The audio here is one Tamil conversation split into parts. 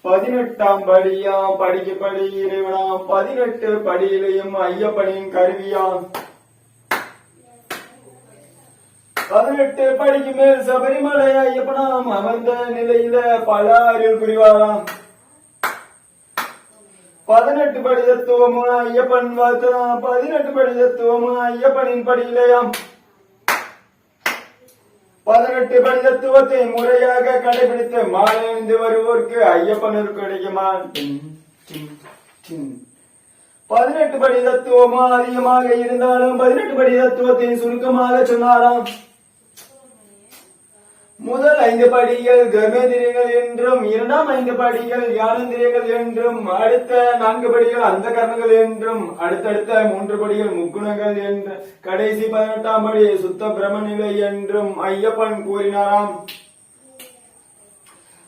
18ஆம் படியாம் படிக்க படி இறைவனாம் 18 படியிலையும் ஐயப்பனின் கருவியாம் 18 படிக்கு மேல் சபரிமலை ஐயப்பனாம் அமர்ந்த நிலையில பல அருள் புரிவாராம் 18 படி தத்துவமும் ஐயப்பன் வாழ்த்தலாம் 18 படி தத்துவமும் ஐயப்பனின் படியிலையாம் 18 படி தத்துவத்தை முறையாக கடைபிடித்து மாலைந்து வருவோருக்கு ஐயப்பனருக்கு கிடைக்குமா 18 படி தத்துவமா அதிகமாக இருந்தாலும் 18 படி தத்துவத்தை சுருக்கமாக சொன்னாராம் முதல் 5 படிகள் கர்மேந்திரியங்கள் என்றும் இரண்டாம் 5 படிகள் ஞானேந்திரியங்கள் என்றும் அடுத்த 4 படிகள் அந்த கரணங்கள் என்றும் அடுத்தடுத்த 3 படிகள் முக்குணங்கள் என்று கடைசி 18ஆம் படி சுத்த பிரம்மநிலை என்றும் ஐயப்பன் கூறினாராம்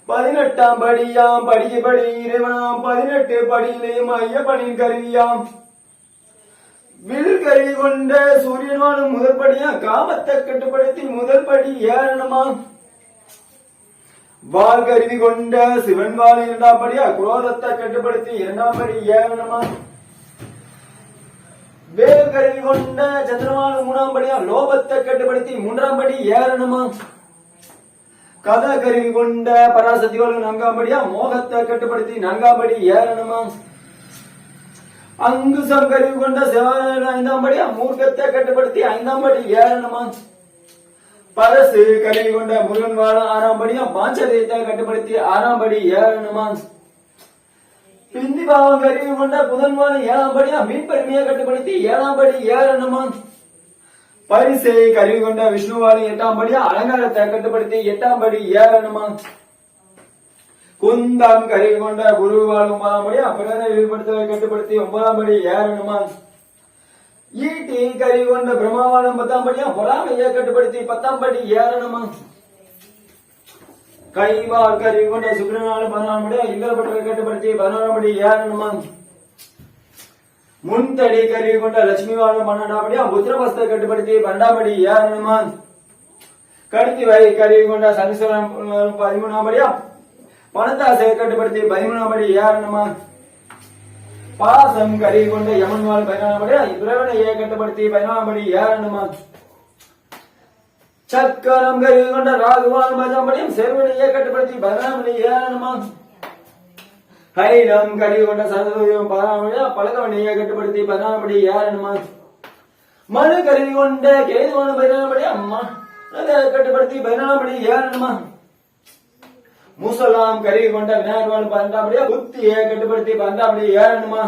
18ஆம் படியாம் படிக்க படி இறைவனாம் 18 படியிலேயும் ஐயப்பனின் கருவியாம் வில் கருவி கொண்ட சூரியனாலும் முதல் படியா காமத்தை கட்டுப்படுத்தி முதல் படி ஏறணுமாம் வால் கருவி கொண்ட சிவன் வால் 2ஆம் படியா குரோதத்தை கட்டுப்படுத்தி 2ஆம் படி ஏறணுமா வேல் கருவி கொண்ட சந்திரவான 3ஆம் படியா லோபத்தை கட்டுப்படுத்தி 3ஆம் படி ஏறணுமா கத கருவி கொண்ட பராசக்தி 4ஆம் படியா மோகத்தை கட்டுப்படுத்தி 4ஆம் படி ஏறணுமா அங்குசம் கருவி கொண்ட சிவன் 5ஆம் படியா மூர்க்கத்தை கட்டுப்படுத்தி 5ஆம் படி ஏறணுமா பரசு கருவி கொண்ட முருகன் வாழ 6ஆம் படியா பாஞ்சதேயத்தை கட்டுப்படுத்தி 6ஆம் படி ஏறணுமா பிந்தி பாவம் கருவி கொண்ட புதன் வாழ 7ஆம் படியா மீன் பெருமையை கட்டுப்படுத்தி 7ஆம் படி ஏறணுமா பரிசை கருவி கொண்ட விஷ்ணுவாளி 8ஆம் படியா அலங்காரத்தை கட்டுப்படுத்தி 8ஆம் படி ஏறணுமா குந்தம் கருவி கொண்ட குரு வாழ 9ஆம் படியா பிறரை இழிவுபடுத்துவதை கட்டுப்படுத்தி 9ஆம் படி ஏறணுமா ஈட்டி கருவி கொண்ட பிரம்மாவானம் 10ஆம் படியா பொறாமையை கட்டுப்படுத்தி 10ஆம் படி ஏறணுமா கைவால் கருவி கொண்ட சுக்கிரனாலும் 11ஆம் படியா இந்திரபட்டரை கட்டுப்படுத்தி 11ஆம் படி ஏறணுமா முன்தடி கருவி கொண்ட லட்சுமி வாழும் 12ஆம் படியா புத்திரவஸ்தை கட்டுப்படுத்தி 12ஆம் படி ஏறணுமா கடுத்தி வை கருவி கொண்ட சனீஸ்வரன் 13ஆம் படியா பணத்தாசை கட்டுப்படுத்தி 13ஆம் படி ஏறணுமா பாசம் கருவி கொண்ட யமன் வாழ் 14ஆம் படியா இறைவனையை கட்டுப்படுத்தி 14ஆம் படி ஏறணுமா சக்கரம் கருவி கொண்ட ராகுவால் 5ஆம் படியும் செல்வனையை கட்டுப்படுத்தி 14ஆம் படி ஏறணுமா கைலம் கருவி கொண்ட சரஸ்வதியும் 16ஆம் படியா பழகவனையை கட்டுப்படுத்தி 14ஆம் படி ஏறணுமா மனு கருவி கொண்ட கேதுவான 14ஆம் படியா அதை கட்டுப்படுத்தி 14ஆம் படி ஏறணுமா முசலாம் கருவி கொண்ட விநாயகர் 12ஆம் படியா புத்தியை கட்டுப்படுத்தி 12ஆம் படி ஏறணுமா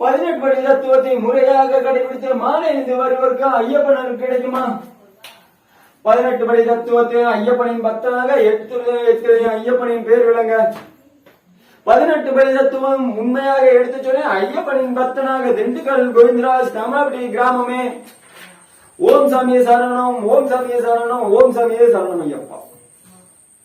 18 படி தத்துவத்தை முறையாக கடைபிடித்து மாலை அணிந்து வருவதற்கு ஐயப்பனுக்கு கிடைக்குமா 18 படி தத்துவத்தை ஐயப்பனின் பக்தனாக ஐயப்பனின் பேர் விளங்க 18 படி தத்துவம் உண்மையாக எடுத்து சொன்ன ஐயப்பனின் பக்தனாக திண்டுக்கல் கோவிந்தராஜ் தமிழாபடி கிராமமே ஓம் சாமியே சரணம் ஓம் சாமியே சரணம் ஓம் சாமியே சரணம் ஐயப்பா.